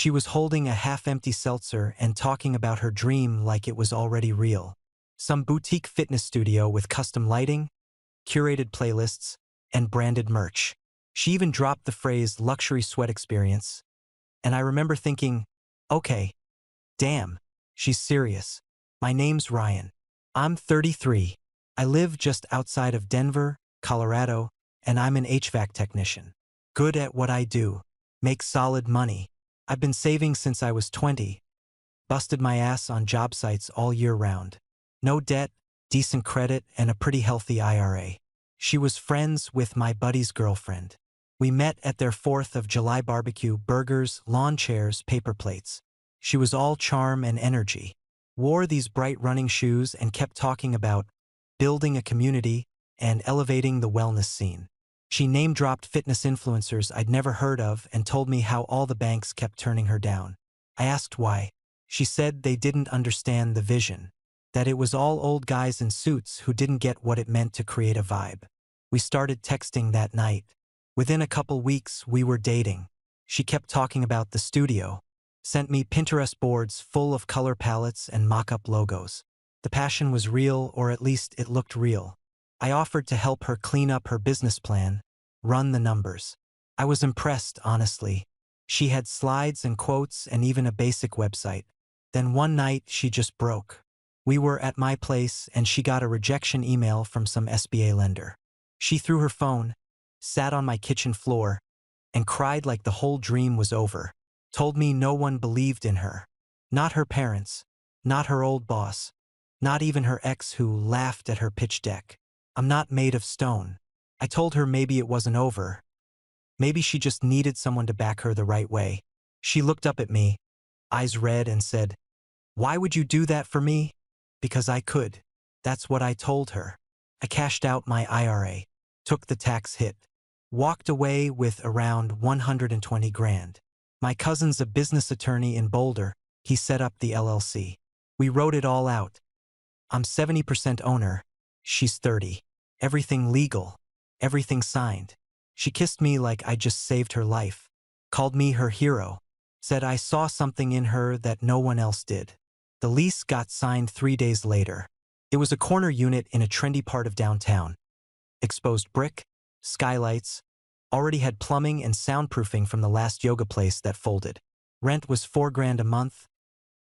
She was holding a half-empty seltzer and talking about her dream like it was already real. Some boutique fitness studio with custom lighting, curated playlists, and branded merch. She even dropped the phrase luxury sweat experience. And I remember thinking, okay, damn, she's serious. My name's Ryan. I'm 33. I live just outside of Denver, Colorado, and I'm an HVAC technician. Good at what I do. Make solid money. I've been saving since I was 20. Busted my ass on job sites all year round. No debt, decent credit, and a pretty healthy IRA. She was friends with my buddy's girlfriend. We met at their 4th of July barbecue, burgers, lawn chairs, paper plates. She was all charm and energy. Wore these bright running shoes and kept talking about building a community and elevating the wellness scene. She name-dropped fitness influencers I'd never heard of and told me how all the banks kept turning her down. I asked why. She said they didn't understand the vision, that it was all old guys in suits who didn't get what it meant to create a vibe. We started texting that night. Within a couple weeks, we were dating. She kept talking about the studio, sent me Pinterest boards full of color palettes and mock-up logos. The passion was real, or at least it looked real. I offered to help her clean up her business plan, run the numbers. I was impressed, honestly. She had slides and quotes and even a basic website. Then one night, she just broke. We were at my place and she got a rejection email from some SBA lender. She threw her phone, sat on my kitchen floor, and cried like the whole dream was over. Told me no one believed in her. Not her parents, not her old boss, not even her ex who laughed at her pitch deck. I'm not made of stone. I told her maybe it wasn't over. Maybe she just needed someone to back her the right way. She looked up at me, eyes red, and said, "Why would you do that for me?" Because I could. That's what I told her. I cashed out my IRA, took the tax hit, walked away with around 120 grand. My cousin's a business attorney in Boulder. He set up the LLC. We wrote it all out. I'm 70% owner. She's 30. Everything legal. Everything signed. She kissed me like I just saved her life. Called me her hero. Said I saw something in her that no one else did. The lease got signed 3 days later. It was a corner unit in a trendy part of downtown. Exposed brick, skylights, already had plumbing and soundproofing from the last yoga place that folded. Rent was $4 grand a month,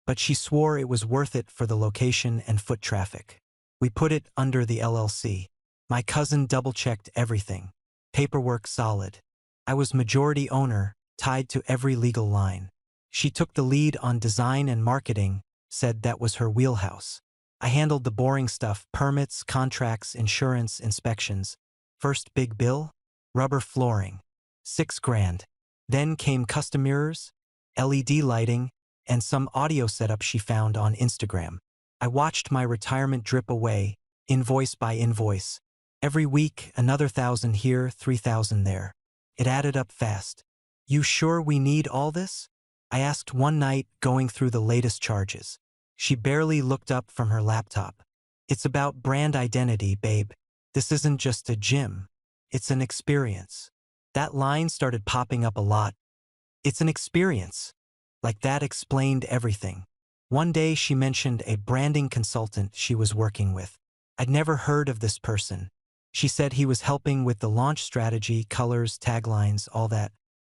but she swore it was worth it for the location and foot traffic. We put it under the LLC. My cousin double-checked everything. Paperwork solid. I was majority owner, tied to every legal line. She took the lead on design and marketing, said that was her wheelhouse. I handled the boring stuff: permits, contracts, insurance, inspections. First big bill? Rubber flooring. $6 grand. Then came custom mirrors, LED lighting, and some audio setup she found on Instagram. I watched my retirement drip away, invoice by invoice. Every week, another 1,000 here, 3,000 there. It added up fast. "You sure we need all this?" I asked one night, going through the latest charges. She barely looked up from her laptop. "It's about brand identity, babe. This isn't just a gym. It's an experience." That line started popping up a lot. It's an experience. Like that explained everything. One day she mentioned a branding consultant she was working with. I'd never heard of this person. She said he was helping with the launch strategy, colors, taglines, all that.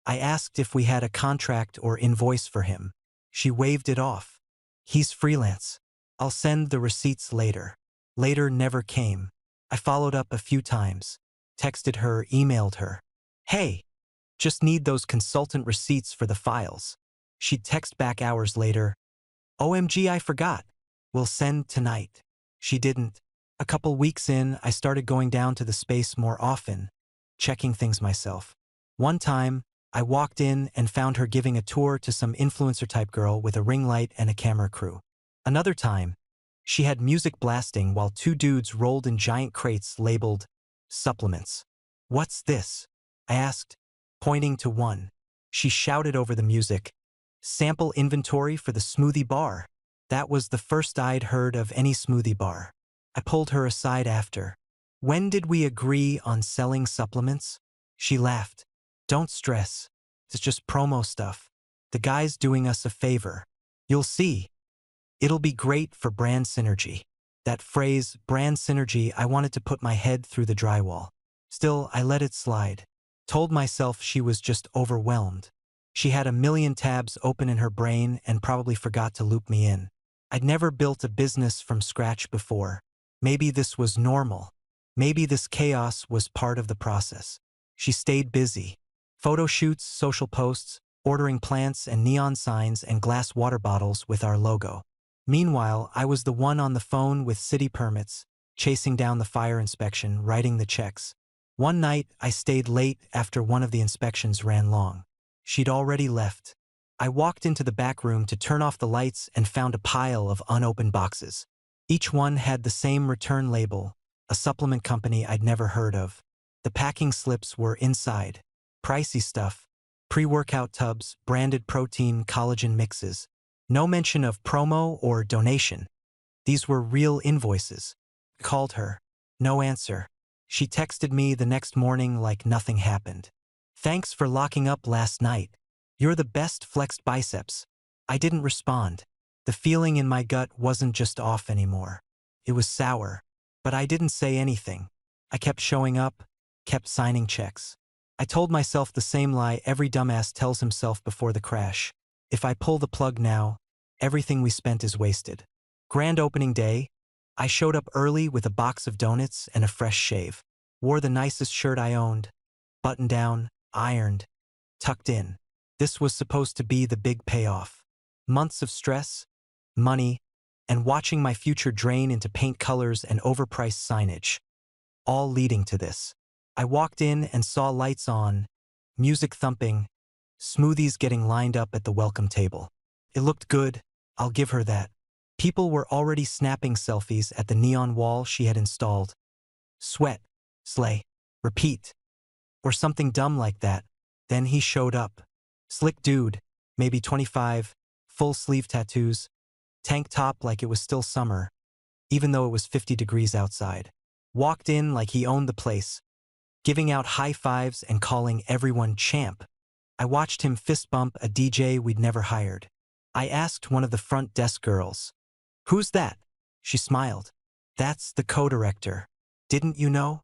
I asked if we had a contract or invoice for him. She waved it off. "He's freelance. I'll send the receipts later." Later never came. I followed up a few times. Texted her, emailed her. "Hey, just need those consultant receipts for the files." She'd text back hours later, "OMG, I forgot. We'll send tonight." She didn't. A couple weeks in, I started going down to the space more often, checking things myself. One time, I walked in and found her giving a tour to some influencer-type girl with a ring light and a camera crew. Another time, she had music blasting while two dudes rolled in giant crates labeled supplements. "What's this?" I asked, pointing to one. She shouted over the music, "Sample inventory for the smoothie bar." That was the first I'd heard of any smoothie bar. I pulled her aside after. "When did we agree on selling supplements?" She laughed. "Don't stress. It's just promo stuff. The guy's doing us a favor. You'll see. It'll be great for brand synergy. That phrase, brand synergy, I wanted to put my head through the drywall. Still, I let it slide. Told myself she was just overwhelmed. She had a million tabs open in her brain and probably forgot to loop me in. I'd never built a business from scratch before. Maybe this was normal. Maybe this chaos was part of the process. She stayed busy. Photo shoots, social posts, ordering plants and neon signs and glass water bottles with our logo. Meanwhile, I was the one on the phone with city permits, chasing down the fire inspection, writing the checks. One night, I stayed late after one of the inspections ran long. She'd already left. I walked into the back room to turn off the lights and found a pile of unopened boxes. Each one had the same return label, a supplement company I'd never heard of. The packing slips were inside. Pricey stuff. Pre-workout tubs, branded protein, collagen mixes. No mention of promo or donation. These were real invoices. Called her. No answer. She texted me the next morning like nothing happened. Thanks for locking up last night. You're the best flexed biceps. I didn't respond. The feeling in my gut wasn't just off anymore. It was sour. But I didn't say anything. I kept showing up, kept signing checks. I told myself the same lie every dumbass tells himself before the crash. If I pull the plug now, everything we spent is wasted. Grand opening day, I showed up early with a box of donuts and a fresh shave. Wore the nicest shirt I owned. Buttoned down, ironed, tucked in. This was supposed to be the big payoff. Months of stress, money, and watching my future drain into paint colors and overpriced signage. All leading to this. I walked in and saw lights on, music thumping, smoothies getting lined up at the welcome table. It looked good, I'll give her that. People were already snapping selfies at the neon wall she had installed. Sweat, slay, repeat. Or something dumb like that. Then he showed up. Slick dude, maybe 25, full sleeve tattoos, tank top like it was still summer, even though it was 50 degrees outside. Walked in like he owned the place, giving out high fives and calling everyone champ. I watched him fist bump a DJ we'd never hired. I asked one of the front desk girls, "Who's that?" She smiled. "That's the co-director. Didn't you know?"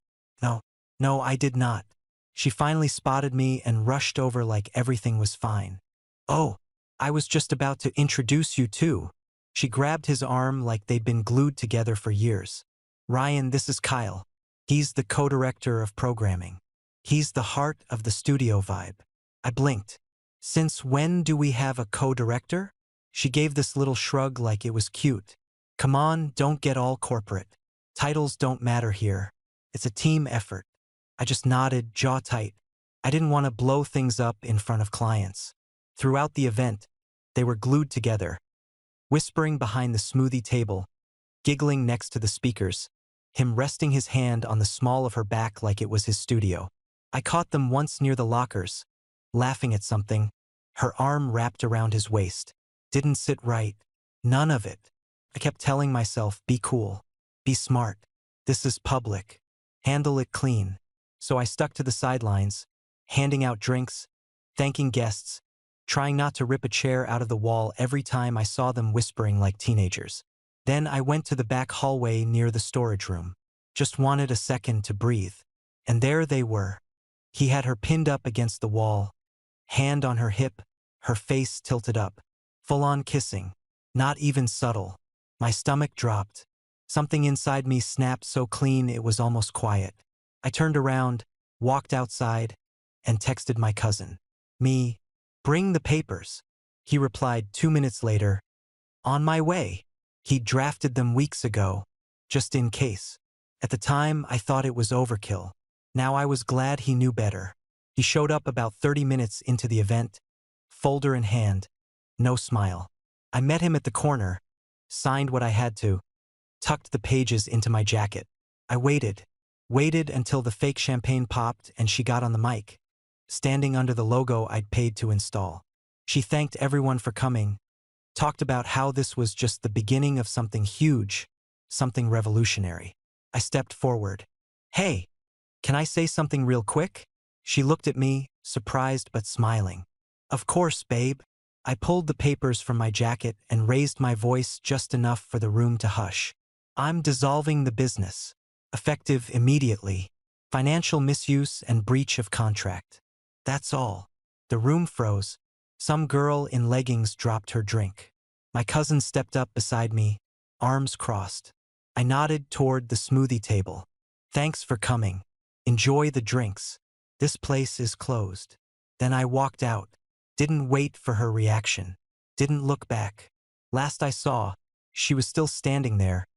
No, I did not. She finally spotted me and rushed over like everything was fine. "Oh, I was just about to introduce you too." She grabbed his arm like they'd been glued together for years. "Ryan, this is Kyle. He's the co-director of programming. He's the heart of the studio vibe." I blinked. "Since when do we have a co-director?" She gave this little shrug like it was cute. "Come on, don't get all corporate. Titles don't matter here. It's a team effort." I just nodded, jaw tight. I didn't want to blow things up in front of clients. Throughout the event, they were glued together, whispering behind the smoothie table, giggling next to the speakers, him resting his hand on the small of her back like it was his studio. I caught them once near the lockers, laughing at something, her arm wrapped around his waist. Didn't sit right. None of it. I kept telling myself, be cool, be smart. This is public. Handle it clean. So I stuck to the sidelines, handing out drinks, thanking guests, trying not to rip a chair out of the wall every time I saw them whispering like teenagers. Then I went to the back hallway near the storage room. Just wanted a second to breathe. And there they were. He had her pinned up against the wall, hand on her hip, her face tilted up. Full-on kissing. Not even subtle. My stomach dropped. Something inside me snapped so clean it was almost quiet. I turned around, walked outside, and texted my cousin. Me, bring the papers. He replied 2 minutes later, on my way. He'd drafted them weeks ago, just in case. At the time, I thought it was overkill. Now I was glad he knew better. He showed up about 30 minutes into the event, folder in hand, no smile. I met him at the corner, signed what I had to, tucked the pages into my jacket. I waited until the fake champagne popped and she got on the mic, standing under the logo I'd paid to install. She thanked everyone for coming, talked about how this was just the beginning of something huge, something revolutionary. I stepped forward. "Hey, can I say something real quick?" She looked at me, surprised but smiling. "Of course, babe." I pulled the papers from my jacket and raised my voice just enough for the room to hush. I'm dissolving the business. Effective immediately. Financial misuse and breach of contract. That's all. The room froze. Some girl in leggings dropped her drink. My cousin stepped up beside me, arms crossed. I nodded toward the smoothie table. Thanks for coming. Enjoy the drinks. This place is closed. Then I walked out. Didn't wait for her reaction. Didn't look back. Last I saw, she was still standing there,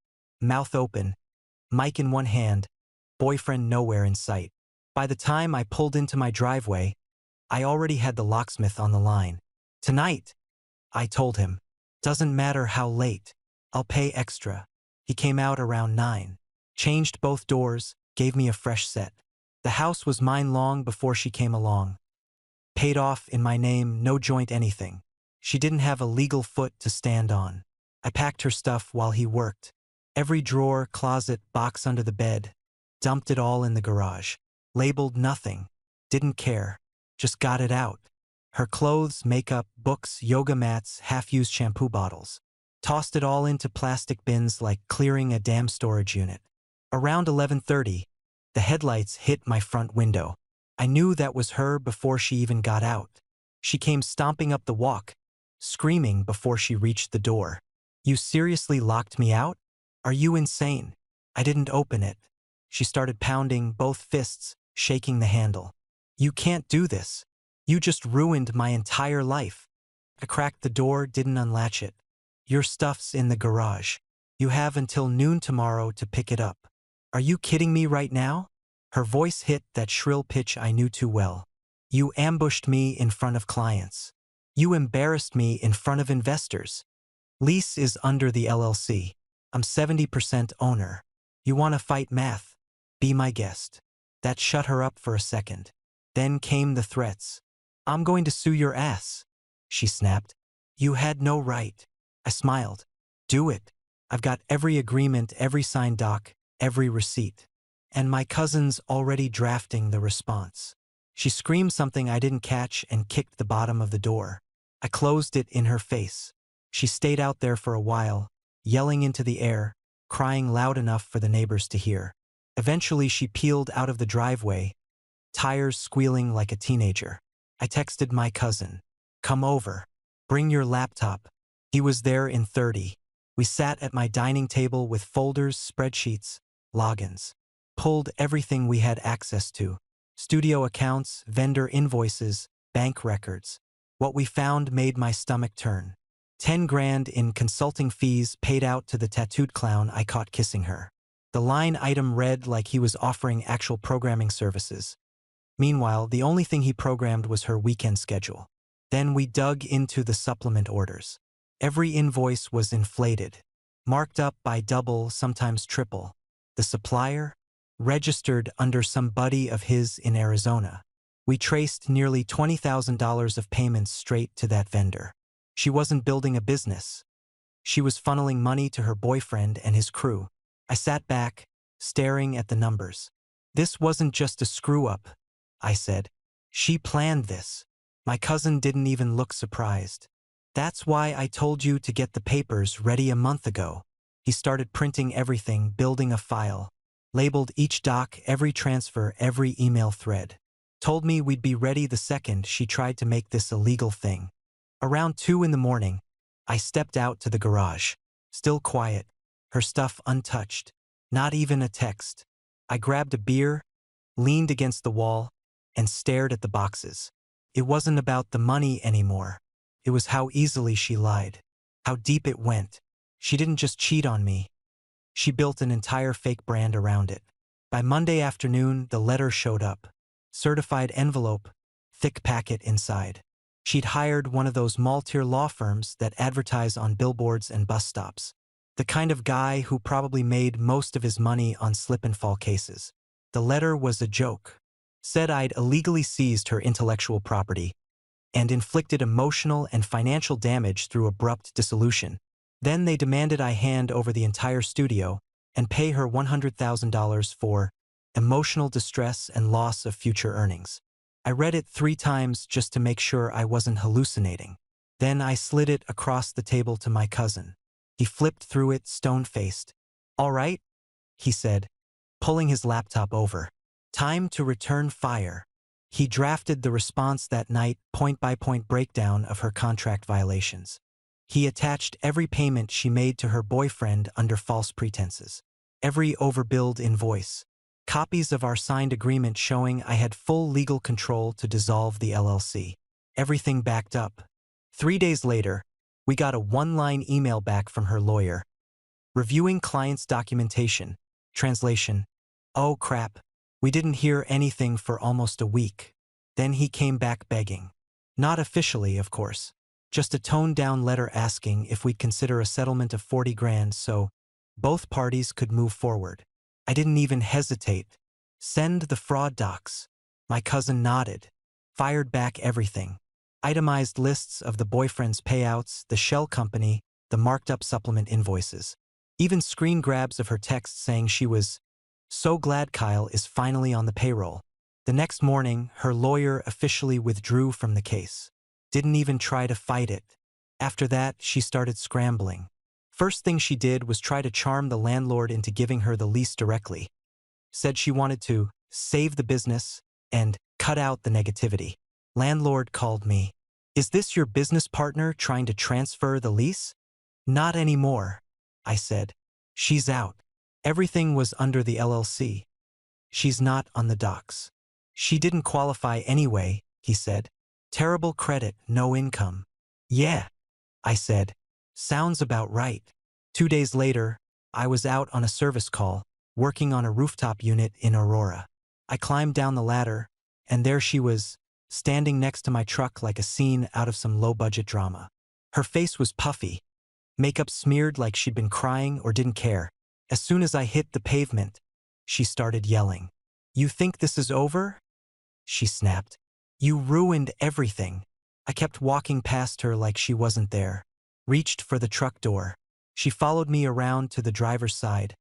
mouth open, mic in one hand, boyfriend nowhere in sight. By the time I pulled into my driveway, I already had the locksmith on the line. Tonight, I told him. Doesn't matter how late. I'll pay extra. He came out around 9. Changed both doors, gave me a fresh set. The house was mine long before she came along. Paid off in my name, no joint anything. She didn't have a legal foot to stand on. I packed her stuff while he worked. Every drawer, closet, box under the bed. Dumped it all in the garage. Labeled nothing. Didn't care. Just got it out. Her clothes, makeup, books, yoga mats, half-used shampoo bottles. Tossed it all into plastic bins like clearing a damn storage unit. Around 11:30, the headlights hit my front window. I knew that was her before she even got out. She came stomping up the walk, screaming before she reached the door. You seriously locked me out? Are you insane? I didn't open it. She started pounding both fists, shaking the handle. You can't do this. You just ruined my entire life. I cracked the door, didn't unlatch it. Your stuff's in the garage. You have until noon tomorrow to pick it up. Are you kidding me right now? Her voice hit that shrill pitch I knew too well. You ambushed me in front of clients. You embarrassed me in front of investors. Lease is under the LLC. I'm 70% owner. You want to fight math? Be my guest. That shut her up for a second. Then came the threats. I'm going to sue your ass, she snapped. You had no right. I smiled. Do it. I've got every agreement, every signed doc, every receipt. And my cousin's already drafting the response. She screamed something I didn't catch and kicked the bottom of the door. I closed it in her face. She stayed out there for a while, yelling into the air, crying loud enough for the neighbors to hear. Eventually she peeled out of the driveway, tires squealing like a teenager. I texted my cousin. Come over. Bring your laptop. He was there in 30. We sat at my dining table with folders, spreadsheets, logins. Pulled everything we had access to. Studio accounts, vendor invoices, bank records. What we found made my stomach turn. 10 grand in consulting fees paid out to the tattooed clown I caught kissing her. The line item read like he was offering actual programming services. Meanwhile, the only thing he programmed was her weekend schedule. Then we dug into the supplement orders. Every invoice was inflated, marked up by double, sometimes triple. The supplier? Registered under some buddy of his in Arizona. We traced nearly $20,000 of payments straight to that vendor. She wasn't building a business. She was funneling money to her boyfriend and his crew. I sat back, staring at the numbers. This wasn't just a screw-up, I said. She planned this. My cousin didn't even look surprised. That's why I told you to get the papers ready a month ago. He started printing everything, building a file. Labeled each doc, every transfer, every email thread. Told me we'd be ready the second she tried to make this a legal thing. Around 2 in the morning, I stepped out to the garage. Still quiet, her stuff untouched. Not even a text. I grabbed a beer, leaned against the wall, and stared at the boxes. It wasn't about the money anymore. It was how easily she lied. How deep it went. She didn't just cheat on me. She built an entire fake brand around it. By Monday afternoon, the letter showed up. Certified envelope, thick packet inside. She'd hired one of those mall-tier law firms that advertise on billboards and bus stops. The kind of guy who probably made most of his money on slip-and-fall cases. The letter was a joke. Said I'd illegally seized her intellectual property and inflicted emotional and financial damage through abrupt dissolution. Then they demanded I hand over the entire studio and pay her $100,000 for emotional distress and loss of future earnings. I read it 3 times just to make sure I wasn't hallucinating. Then I slid it across the table to my cousin. He flipped through it stone-faced. "All right," he said, pulling his laptop over. "Time to return fire." He drafted the response that night, point-by-point breakdown of her contract violations. He attached every payment she made to her boyfriend under false pretenses, every overbilled invoice, copies of our signed agreement showing I had full legal control to dissolve the LLC. Everything backed up. 3 days later, we got a one-line email back from her lawyer. Reviewing client's documentation. Translation: "Oh crap. We didn't hear anything for almost a week." Then he came back begging. Not officially, of course. Just a toned-down letter asking if we'd consider a settlement of 40 grand so both parties could move forward. I didn't even hesitate. "Send the fraud docs." My cousin nodded. Fired back everything. Itemized lists of the boyfriend's payouts, the shell company, the marked-up supplement invoices. Even screen grabs of her text saying she was so glad Kyle is finally on the payroll. The next morning, her lawyer officially withdrew from the case. Didn't even try to fight it. After that, she started scrambling. First thing she did was try to charm the landlord into giving her the lease directly. Said she wanted to save the business and cut out the negativity. Landlord called me. "Is this your business partner trying to transfer the lease?" "Not anymore," I said. "She's out. Everything was under the LLC. She's not on the docs." "She didn't qualify anyway," he said. "Terrible credit, no income." "Yeah," I said. "Sounds about right." 2 days later, I was out on a service call, working on a rooftop unit in Aurora. I climbed down the ladder, and there she was, standing next to my truck like a scene out of some low-budget drama. Her face was puffy, makeup smeared like she'd been crying or didn't care. As soon as I hit the pavement, she started yelling. "You think this is over?" she snapped. "You ruined everything." I kept walking past her like she wasn't there. Reached for the truck door. She followed me around to the driver's side,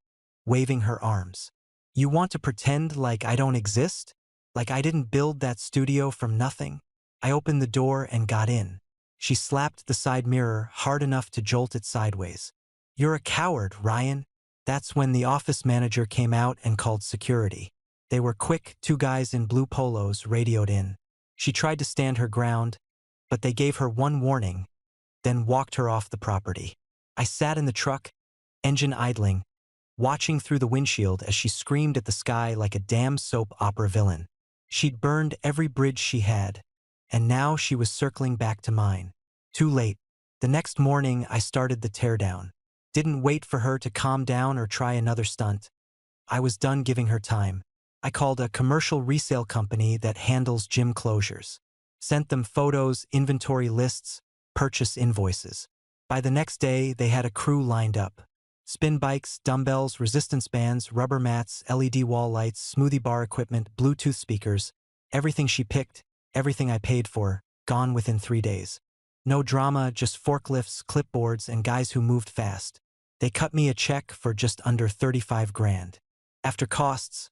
waving her arms. "You want to pretend like I don't exist? Like I didn't build that studio from nothing?" I opened the door and got in. She slapped the side mirror hard enough to jolt it sideways. "You're a coward, Ryan." That's when the office manager came out and called security. They were quick, 2 guys in blue polos radioed in. She tried to stand her ground, but they gave her one warning, then walked her off the property. I sat in the truck, engine idling, watching through the windshield as she screamed at the sky like a damn soap opera villain. She'd burned every bridge she had, and now she was circling back to mine. Too late. The next morning, I started the teardown. Didn't wait for her to calm down or try another stunt. I was done giving her time. I called a commercial resale company that handles gym closures. Sent them photos, inventory lists, purchase invoices. By the next day, they had a crew lined up. Spin bikes, dumbbells, resistance bands, rubber mats, LED wall lights, smoothie bar equipment, Bluetooth speakers. Everything she picked, everything I paid for, gone within 3 days. No drama, just forklifts, clipboards, and guys who moved fast. They cut me a check for just under 35 grand. After costs,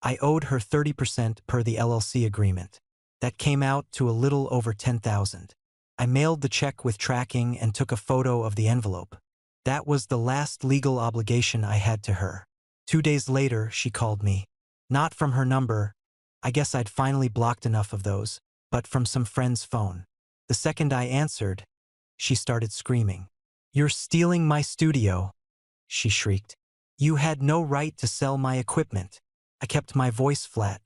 I owed her 30% per the LLC agreement. That came out to a little over 10,000. I mailed the check with tracking and took a photo of the envelope. That was the last legal obligation I had to her. 2 days later, she called me. Not from her number. I guess I'd finally blocked enough of those, but from some friend's phone. The second I answered, she started screaming. "You're stealing my studio," she shrieked. "You had no right to sell my equipment." I kept my voice flat.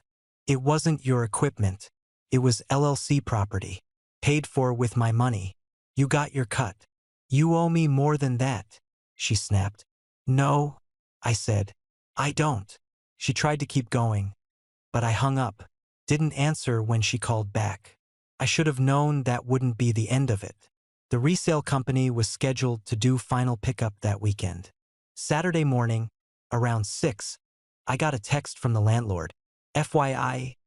"It wasn't your equipment. It was LLC property. Paid for with my money. You got your cut. You owe me more than that," she snapped. "No," I said. "I don't." She tried to keep going, but I hung up. Didn't answer when she called back. I should have known that wouldn't be the end of it. The resale company was scheduled to do final pickup that weekend. Saturday morning, around 6, I got a text from the landlord. "FYI,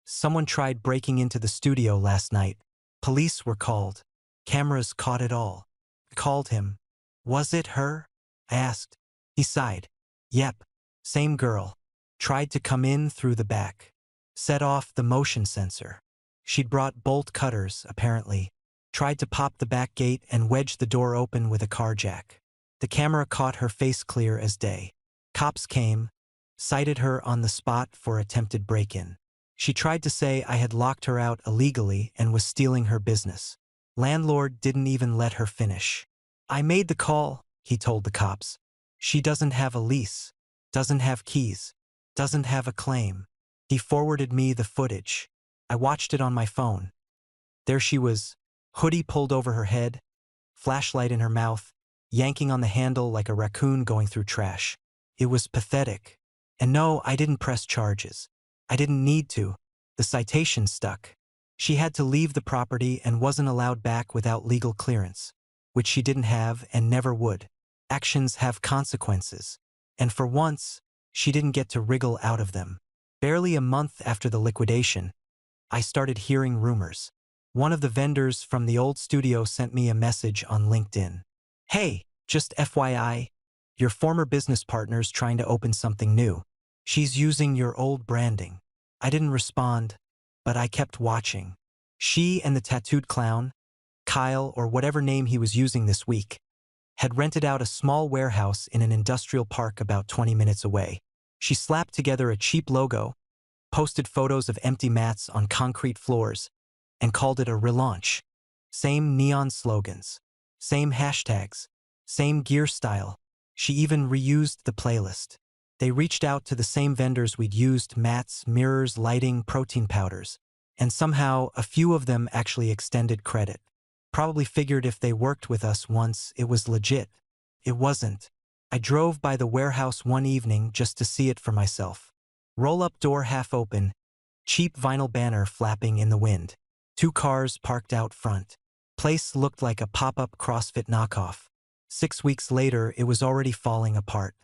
someone tried breaking into the studio last night. Police were called. Cameras caught it all." I called him. "Was it her?" I asked. He sighed. "Yep, same girl. Tried to come in through the back. Set off the motion sensor. She'd brought bolt cutters, apparently. tried to pop the back gate and wedged the door open with a car jack. The camera caught her face clear as day. Cops came, cited her on the spot for attempted break-in. She tried to say I had locked her out illegally and was stealing her business. Landlord didn't even let her finish. I made the call, he told the cops. She doesn't have a lease, doesn't have keys, doesn't have a claim. He forwarded me the footage. I watched it on my phone. There she was, hoodie pulled over her head, flashlight in her mouth, yanking on the handle like a raccoon going through trash. It was pathetic. And no, I didn't press charges. I didn't need to. The citation stuck. She had to leave the property and wasn't allowed back without legal clearance, which she didn't have and never would. Actions have consequences. And for once, she didn't get to wriggle out of them. Barely a month after the liquidation, I started hearing rumors. One of the vendors from the old studio sent me a message on LinkedIn. Hey, just FYI, your former business partner's trying to open something new. She's using your old branding. I didn't respond, but I kept watching. She and the tattooed clown, Kyle or whatever name he was using this week, had rented out a small warehouse in an industrial park about 20 minutes away. She slapped together a cheap logo, posted photos of empty mats on concrete floors, and called it a relaunch. Same neon slogans, same hashtags, same gear style. She even reused the playlist. They reached out to the same vendors we'd used: mats, mirrors, lighting, protein powders. And somehow, a few of them actually extended credit. Probably figured if they worked with us once, it was legit. It wasn't. I drove by the warehouse one evening just to see it for myself. Roll-up door half open, cheap vinyl banner flapping in the wind. 2 cars parked out front. Place looked like a pop-up CrossFit knockoff. 6 weeks later, it was already falling apart.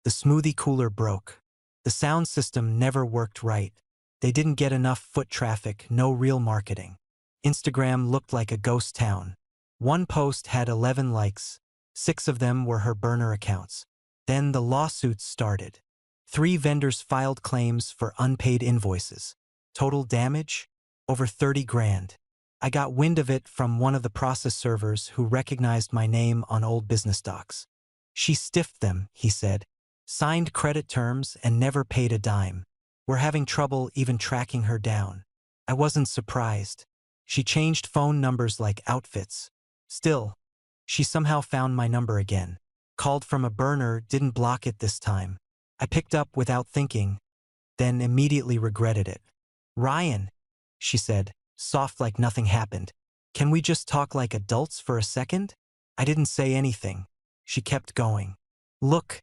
The smoothie cooler broke. The sound system never worked right. They didn't get enough foot traffic, no real marketing. Instagram looked like a ghost town. One post had 11 likes. 6 of them were her burner accounts. Then the lawsuits started. 3 vendors filed claims for unpaid invoices. Total damage? Over 30 grand. I got wind of it from one of the process servers who recognized my name on old business docs. She stiffed them, he said. Signed credit terms and never paid a dime. We're having trouble even tracking her down. I wasn't surprised. She changed phone numbers like outfits. Still, she somehow found my number again. Called from a burner, didn't block it this time. I picked up without thinking, then immediately regretted it. Ryan, she said, soft like nothing happened. Can we just talk like adults for a second? I didn't say anything. She kept going. Look,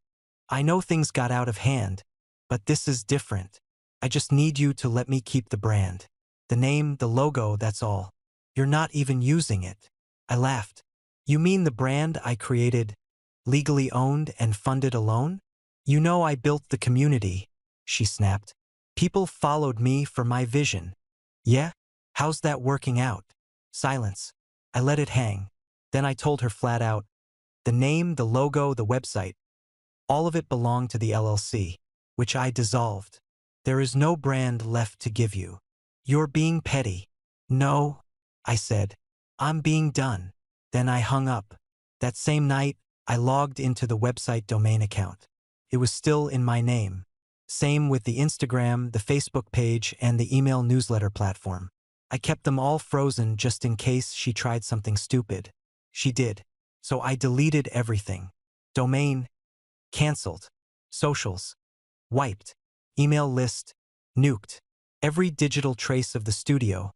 I know things got out of hand, but this is different. I just need you to let me keep the brand. The name, the logo, that's all. You're not even using it. I laughed. You mean the brand I created, legally owned and funded alone? You know I built the community, she snapped. People followed me for my vision. Yeah? How's that working out? Silence. I let it hang. Then I told her flat out, the name, the logo, the website, all of it belonged to the LLC, which I dissolved. There is no brand left to give you. You're being petty. No, I said. I'm being done. Then I hung up. That same night, I logged into the website domain account. It was still in my name. Same with the Instagram, the Facebook page, and the email newsletter platform. I kept them all frozen just in case she tried something stupid. She did. So I deleted everything. Domain, canceled. Socials, wiped. Email list, nuked. Every digital trace of the studio,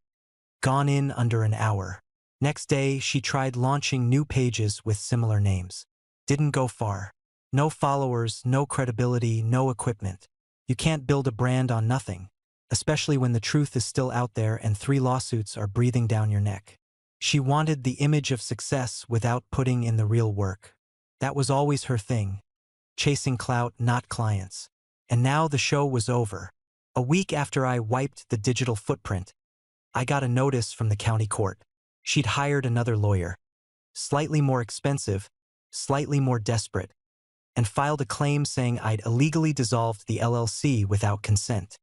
gone in under an hour. Next day, she tried launching new pages with similar names. Didn't go far. No followers, no credibility, no equipment. You can't build a brand on nothing, especially when the truth is still out there and 3 lawsuits are breathing down your neck. She wanted the image of success without putting in the real work. That was always her thing. Chasing clout, not clients. And now the show was over. A week after I wiped the digital footprint, I got a notice from the county court. She'd hired another lawyer, slightly more expensive, slightly more desperate, and filed a claim saying I'd illegally dissolved the LLC without consent.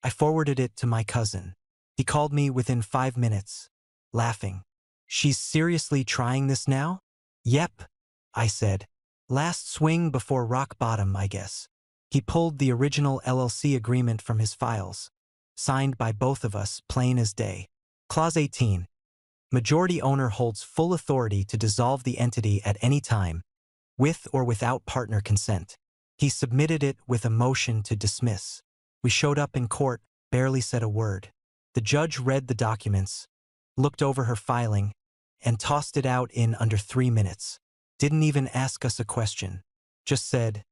I forwarded it to my cousin. He called me within 5 minutes, laughing. She's seriously trying this now? Yep, I said. Last swing before rock bottom, I guess. He pulled the original LLC agreement from his files. Signed by both of us, plain as day. Clause 18. Majority owner holds full authority to dissolve the entity at any time, with or without partner consent. He submitted it with a motion to dismiss. We showed up in court, barely said a word. The judge read the documents, looked over her filing, and tossed it out in under 3 minutes. Didn't even ask us a question. Just said,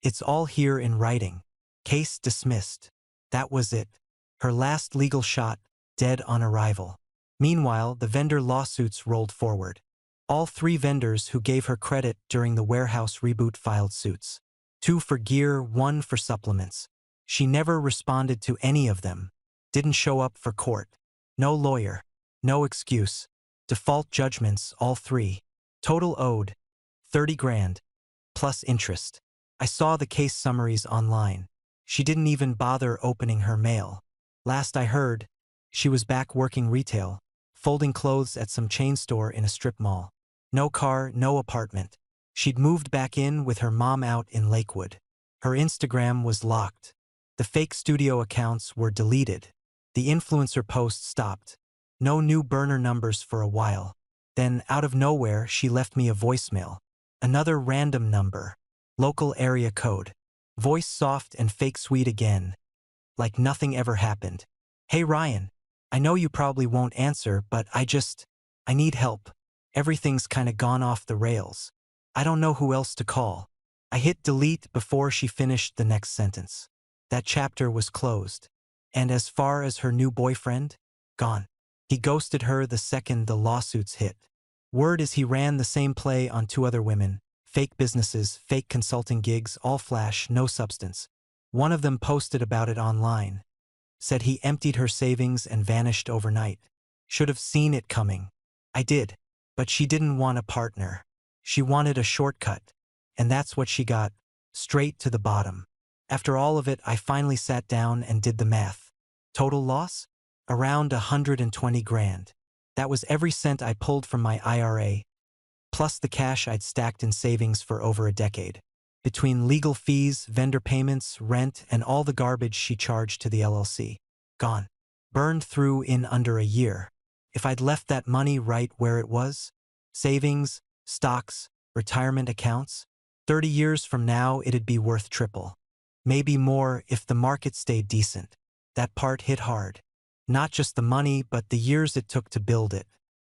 "It's all here in writing. Case dismissed." That was it. Her last legal shot, dead on arrival. Meanwhile, the vendor lawsuits rolled forward. All 3 vendors who gave her credit during the warehouse reboot filed suits. 2 for gear, 1 for supplements. She never responded to any of them. Didn't show up for court. No lawyer. No excuse. Default judgments, all 3. Total owed, 30 grand, plus interest. I saw the case summaries online. She didn't even bother opening her mail. Last I heard, she was back working retail, folding clothes at some chain store in a strip mall. No car, no apartment. She'd moved back in with her mom out in Lakewood. Her Instagram was locked. The fake studio accounts were deleted. The influencer posts stopped. No new burner numbers for a while. Then, out of nowhere, she left me a voicemail. Another random number. Local area code. Voice soft and fake sweet again. Like nothing ever happened. "Hey Ryan, I know you probably won't answer, but I need help. Everything's kinda gone off the rails. I don't know who else to call." I hit delete before she finished the next sentence. That chapter was closed. And as far as her new boyfriend? Gone. He ghosted her the second the lawsuits hit. Word is he ran the same play on 2 other women. Fake businesses, fake consulting gigs, all flash, no substance. One of them posted about it online. Said he emptied her savings and vanished overnight. Should have seen it coming. I did. But she didn't want a partner. She wanted a shortcut. And that's what she got. Straight to the bottom. After all of it, I finally sat down and did the math. Total loss? Around 120 grand. That was every cent I pulled from my IRA, plus the cash I'd stacked in savings for over a decade. Between legal fees, vendor payments, rent, and all the garbage she charged to the LLC. Gone. Burned through in under a year. If I'd left that money right where it was, savings, stocks, retirement accounts, 30 years from now it'd be worth triple. Maybe more if the market stayed decent. That part hit hard. Not just the money, but the years it took to build it.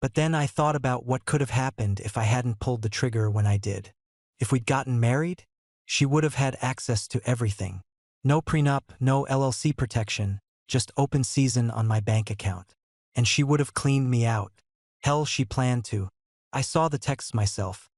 But then I thought about what could have happened if I hadn't pulled the trigger when I did. If we'd gotten married, she would have had access to everything. No prenup, no LLC protection, just open season on my bank account. And she would have cleaned me out. Hell, she planned to. I saw the texts myself.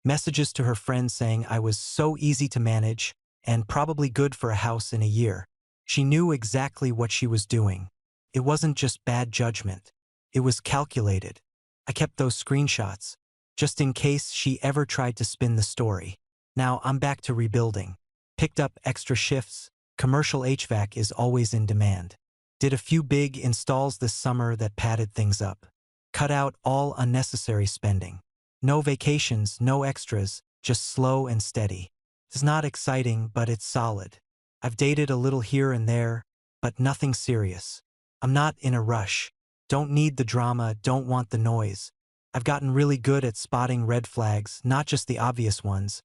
Messages to her friends saying I was so easy to manage and probably good for a house in a year. She knew exactly what she was doing. It wasn't just bad judgment. It was calculated. I kept those screenshots, just in case she ever tried to spin the story. Now I'm back to rebuilding. Picked up extra shifts. Commercial HVAC is always in demand. Did a few big installs this summer that padded things up. Cut out all unnecessary spending. No vacations, no extras, just slow and steady. It's not exciting, but it's solid. I've dated a little here and there, but nothing serious. I'm not in a rush. Don't need the drama, don't want the noise. I've gotten really good at spotting red flags, not just the obvious ones,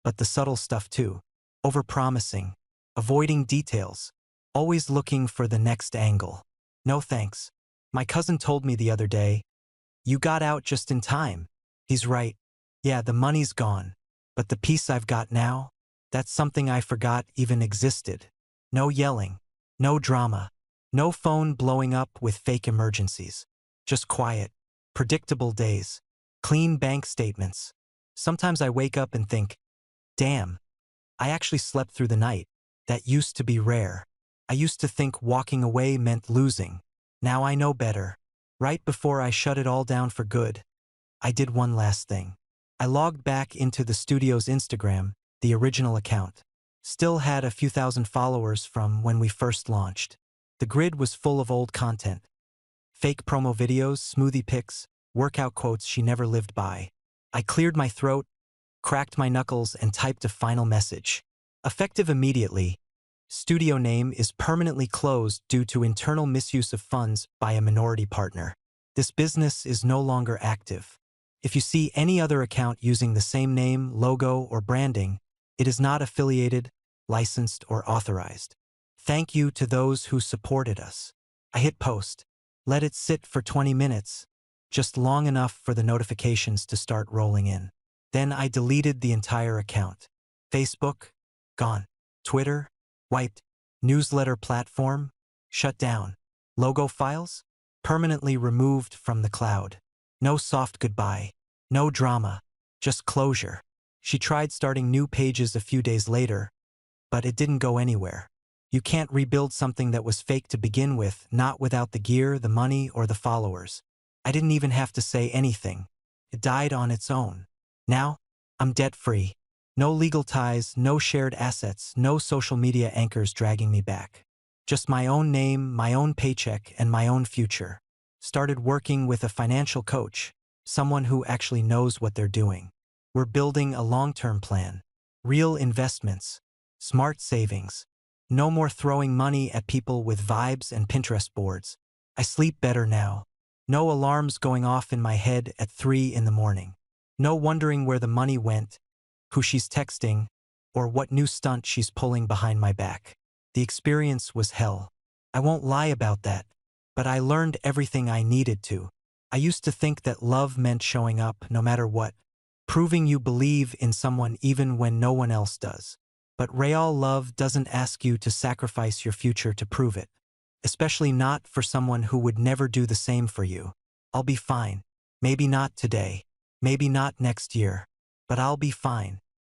but the subtle stuff too. Overpromising, avoiding details, always looking for the next angle. No thanks. My cousin told me the other day, "You got out just in time." He's right. Yeah, the money's gone. But the peace I've got now, that's something I forgot even existed. No yelling, no drama. No phone blowing up with fake emergencies. Just quiet, predictable days. Clean bank statements. Sometimes I wake up and think, damn, I actually slept through the night. That used to be rare. I used to think walking away meant losing. Now I know better. Right before I shut it all down for good, I did one last thing. I logged back into the studio's Instagram, the original account. Still had a few thousand followers from when we first launched. The grid was full of old content. Fake promo videos, smoothie pics, workout quotes she never lived by. I cleared my throat, cracked my knuckles, and typed a final message. Effective immediately. Studio name is permanently closed due to internal misuse of funds by a minority partner. This business is no longer active. If you see any other account using the same name, logo, or branding, it is not affiliated, licensed, or authorized. Thank you to those who supported us. I hit post. Let it sit for 20 minutes, just long enough for the notifications to start rolling in. Then I deleted the entire account. Facebook? Gone. Twitter? Wiped. Newsletter platform? Shut down. Logo files? Permanently removed from the cloud. No soft goodbye. No drama. Just closure. She tried starting new pages a few days later, but it didn't go anywhere. You can't rebuild something that was fake to begin with, not without the gear, the money, or the followers. I didn't even have to say anything. It died on its own. Now, I'm debt-free. No legal ties, no shared assets, no social media anchors dragging me back. Just my own name, my own paycheck, and my own future. Started working with a financial coach, someone who actually knows what they're doing. We're building a long-term plan. Real investments. Smart savings. No more throwing money at people with vibes and Pinterest boards. I sleep better now. No alarms going off in my head at 3 in the morning. No wondering where the money went, who she's texting, or what new stunt she's pulling behind my back. The experience was hell. I won't lie about that, but I learned everything I needed to. I used to think that love meant showing up no matter what, proving you believe in someone even when no one else does. But real love doesn't ask you to sacrifice your future to prove it. Especially not for someone who would never do the same for you. I'll be fine. Maybe not today. Maybe not next year. But I'll be fine.